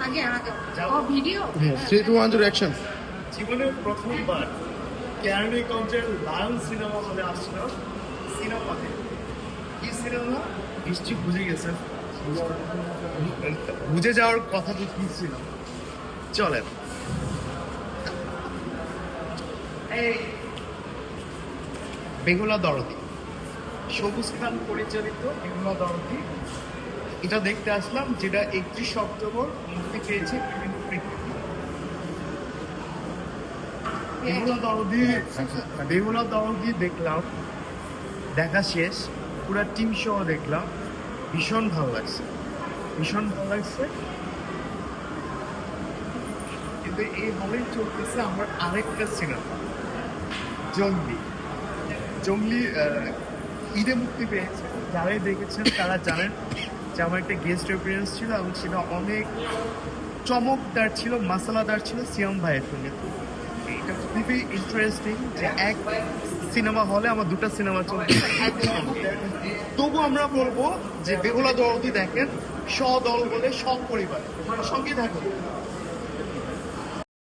আগে ও video 3 2 1 action. জীবনের প্রথমবার কেরানীগঞ্জের লায়ন সিনেমা হলে আসছিল সিনেমাতে। কি সিনেমা নিশ্চয়ই বুঝে গেছেন। বুঝে যাওয়ার কথা তো কি ছিল, চলেন। এই বেহুলা দরদি, সবুজ খান পরিচালিত বেহুলা দরদি, এটা দেখতে আসলাম, যেটা 31 অক্টোবর মুক্তি পেয়েছে বিভিন্ন প্রেক্ষাগৃহে। বেহুলা দরদি দেখলাম, দেখা শেষ, পুরা টিম সহ দেখলাম, ভীষণ ভালো লাগছে, ভীষণ ভালো লাগছে। কিন্তু এই হলে চলতেছে আমার আরেকটা সিনেমা, জঙ্গলি। জঙ্গলি ঈদে মুক্তি পেয়েছে, যারাই দেখেছেন তারা জানেন যে আমার একটা গেস্ট অ্যাপিয়ারেন্স ছিল এবং সেটা অনেক চমকদার ছিল, মাসালাদার ছিল সিয়াম ভাইয়ের সঙ্গে। এটা খুবই ইন্টারেস্টিং যে এক সিনেমা হলে আমার দুটো সিনেমা চলছে একসঙ্গে। তবু আমরা বলবো যে বেহুলা দরদি দেখেন, সদল বলে সপরিবার, সঙ্গে থাকুন।